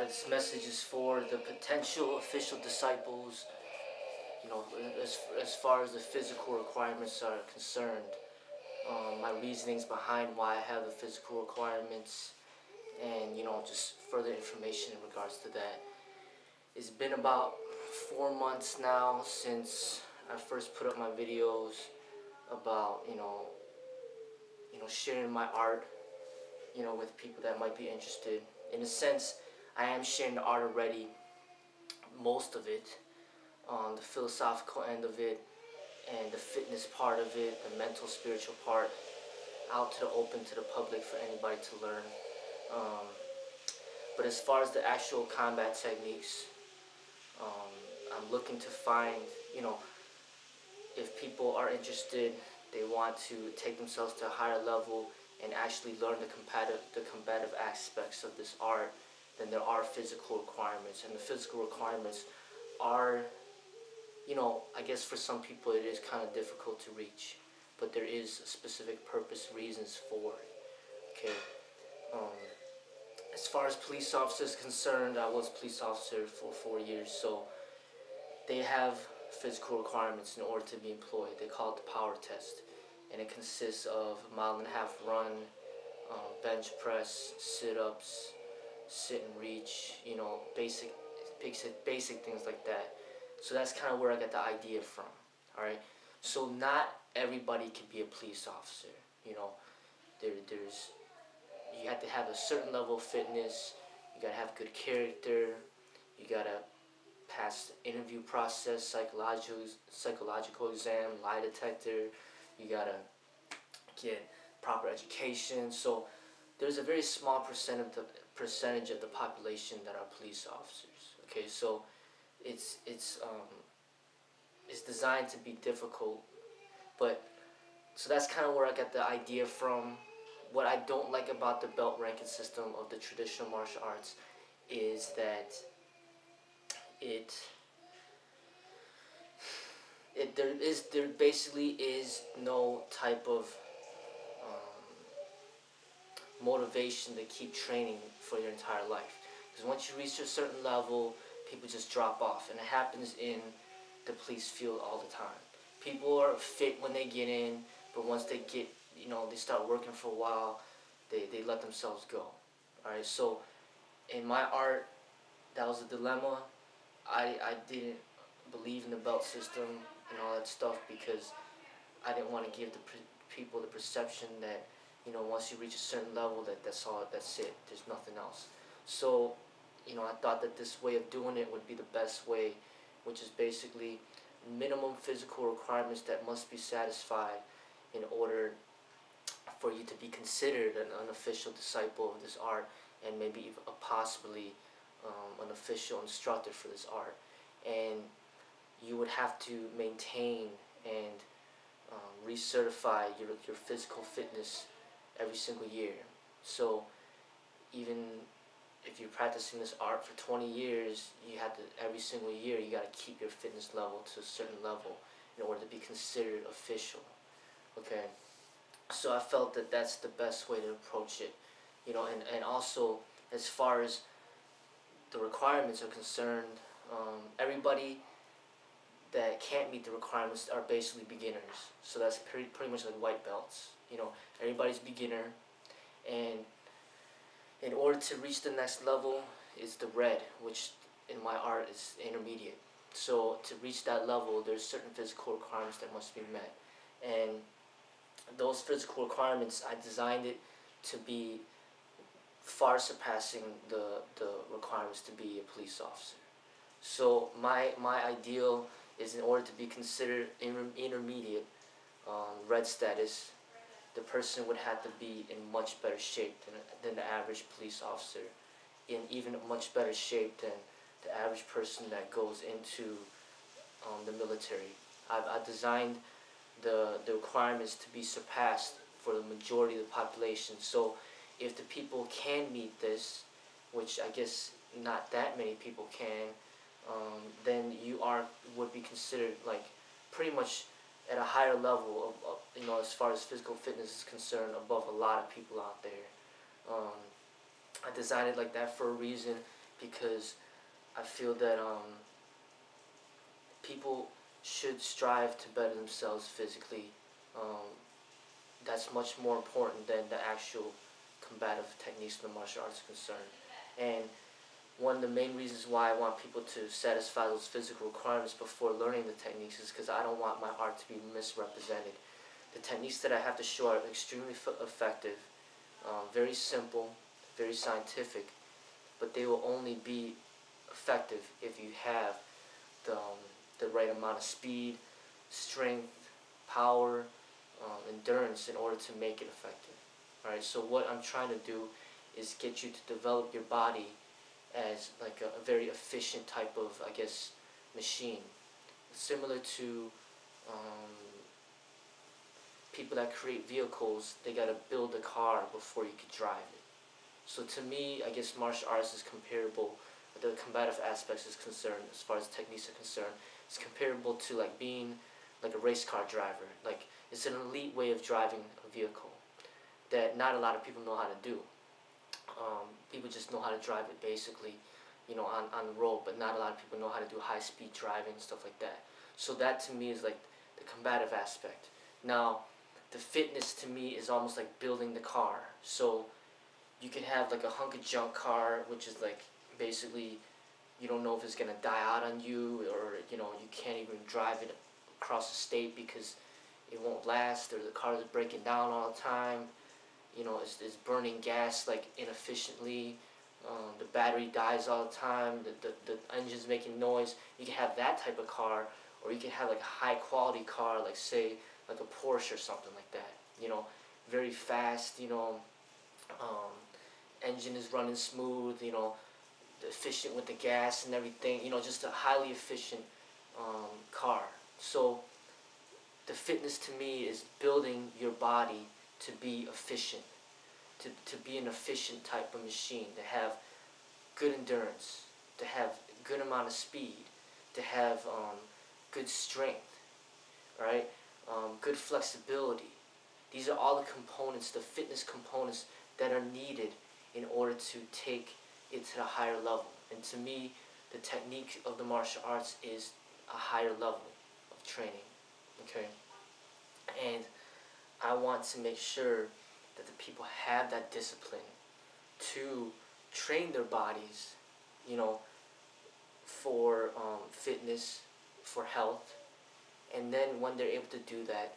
This message is for the potential official disciples, as far as the physical requirements are concerned. My reasonings behind why I have the physical requirements, and just further information in regards to that. It's been about 4 months now since I first put up my videos about sharing my art with people that might be interested. In a sense, I am sharing the art already, most of it, the philosophical end of it, and the fitness part of it, the mental, spiritual part, out to the open to the public for anybody to learn. But as far as the actual combat techniques, I'm looking to find, if people are interested, they want to take themselves to a higher level and actually learn the combative aspects of this art, then there are physical requirements. And the physical requirements are, I guess for some people it is kind of difficult to reach, but there is specific purpose, reasons for it. Okay. As far as police officers concerned, I was a police officer for 4 years, so they have physical requirements in order to be employed. They call it the power test, and it consists of a 1.5 mile run, bench press, sit-ups, sit and reach, basic things like that. So that's kind of where I got the idea from. All right. So not everybody can be a police officer. You have to have a certain level of fitness. You gotta have good character. You gotta pass the interview process, psychological exam, lie detector. You gotta get proper education. So there's a very small percentage of the population that are police officers. Okay, so it's designed to be difficult, but so that's kind of where I got the idea from. What I don't like about the belt ranking system of the traditional martial arts is that there basically is no type of motivation to keep training for your entire life. Because once you reach a certain level, people just drop off, and it happens in the police field all the time. People are fit when they get in, but once they get, they start working for a while, they let themselves go. Alright, so in my art, that was a dilemma. I didn't believe in the belt system and all that stuff because I didn't want to give the people the perception that, once you reach a certain level, that's it, there's nothing else. So, I thought that this way of doing it would be the best way, which is basically minimum physical requirements that must be satisfied in order for you to be considered an unofficial disciple of this art, and maybe even possibly an official instructor for this art. And you would have to maintain and recertify your physical fitness every single year. So even if you're practicing this art for 20 years, you have to, every single year, you got to keep your fitness level to a certain level in order to be considered official. Okay, so I felt that that's the best way to approach it. And also, as far as the requirements are concerned, everybody that can't meet the requirements are basically beginners. So that's pretty much like white belts. Everybody's beginner, and in order to reach the next level is the red, which in my art is intermediate. So to reach that level, there's certain physical requirements that must be met, and those physical requirements, I designed it to be far surpassing the requirements to be a police officer. So my ideal is, in order to be considered intermediate, red status, the person would have to be in much better shape than the average police officer, in even much better shape than the average person that goes into the military. I've designed the requirements to be surpassed for the majority of the population. So if the people can meet this, which I guess not that many people can, then you would be considered like pretty much at a higher level of as far as physical fitness is concerned, above a lot of people out there. I designed it like that for a reason, because I feel that people should strive to better themselves physically. Um, that's much more important than the actual combative techniques of the martial arts are concerned. And one of the main reasons why I want people to satisfy those physical requirements before learning the techniques is because I don't want my art to be misrepresented. The techniques that I have to show are extremely effective, very simple, very scientific, but they will only be effective if you have the right amount of speed, strength, power, endurance in order to make it effective. Alright, so what I'm trying to do is get you to develop your body as like a very efficient type of, I guess, machine. Similar to people that create vehicles, they gotta build a car before you can drive it. So to me, I guess martial arts is comparable, the combative aspects is concerned, as far as techniques are concerned, it's comparable to like being like a race car driver. Like, it's an elite way of driving a vehicle that not a lot of people know how to do. People just know how to drive it basically, you know, on the road, but not a lot of people know how to do high-speed driving and stuff like that. So that to me is like the combative aspect. Now, the fitness to me is almost like building the car. So you can have like a hunk of junk car, which is like basically you don't know if it's gonna die out on you, or you know, you can't even drive it across the state because it won't last, or the car is breaking down all the time. You know, it's burning gas like inefficiently. The battery dies all the time. The engine's making noise. You can have that type of car, or you can have like a high quality car, like say like a Porsche or something like that. You know, very fast. You know, engine is running smooth. You know, efficient with the gas and everything. You know, just a highly efficient car. So the fitness to me is building your body to be efficient, to be an efficient type of machine, to have good endurance, to have good amount of speed, to have good strength, right? Good flexibility. These are all the components, the fitness components that are needed in order to take it to the higher level. And to me, the technique of the martial arts is a higher level of training, okay? And I want to make sure that the people have that discipline to train their bodies, you know, for fitness, for health. And then when they're able to do that,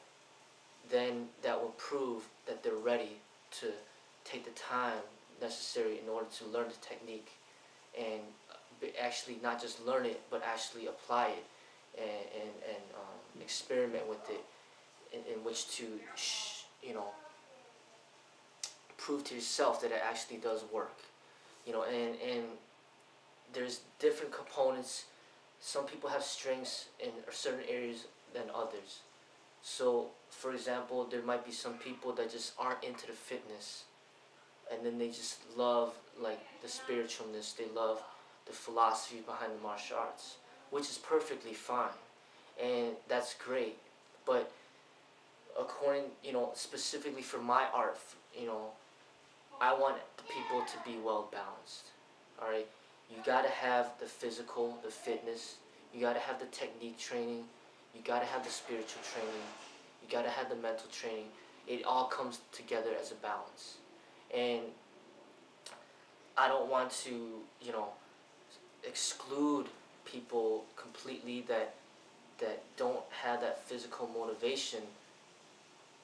then that will prove that they're ready to take the time necessary in order to learn the technique and actually not just learn it, but actually apply it and experiment with it, in which to, you know, prove to yourself that it actually does work. You know, and there's different components. Some people have strengths in certain areas than others. So, for example, there might be some people that just aren't into the fitness, and then they just love like the spiritualness, they love the philosophy behind the martial arts, which is perfectly fine, and that's great. But according, you know, specifically for my art, you know, I want the people to be well balanced. All right, you gotta have the physical, the fitness. You gotta have the technique training. You gotta have the spiritual training. You gotta have the mental training. It all comes together as a balance. And I don't want to, you know, exclude people completely that don't have that physical motivation,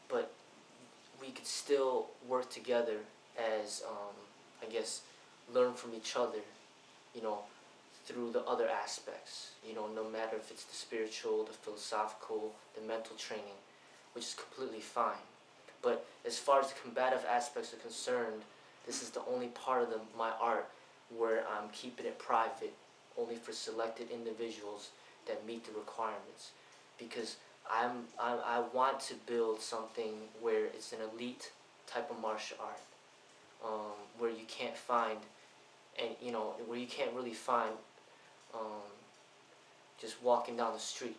but we could still work together as, I guess, learn from each other, you know, through the other aspects, you know, no matter if it's the spiritual, the philosophical, the mental training, which is completely fine. But as far as the combative aspects are concerned, this is the only part of my art where I'm keeping it private, only for selected individuals that meet the requirements, because I want to build something where it's an elite type of martial art, where you can't find, and you know, where you can't really find just walking down the street,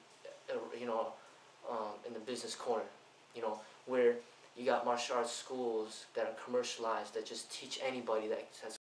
you know, in the business corner, you know, where you got martial arts schools that are commercialized that just teach anybody that has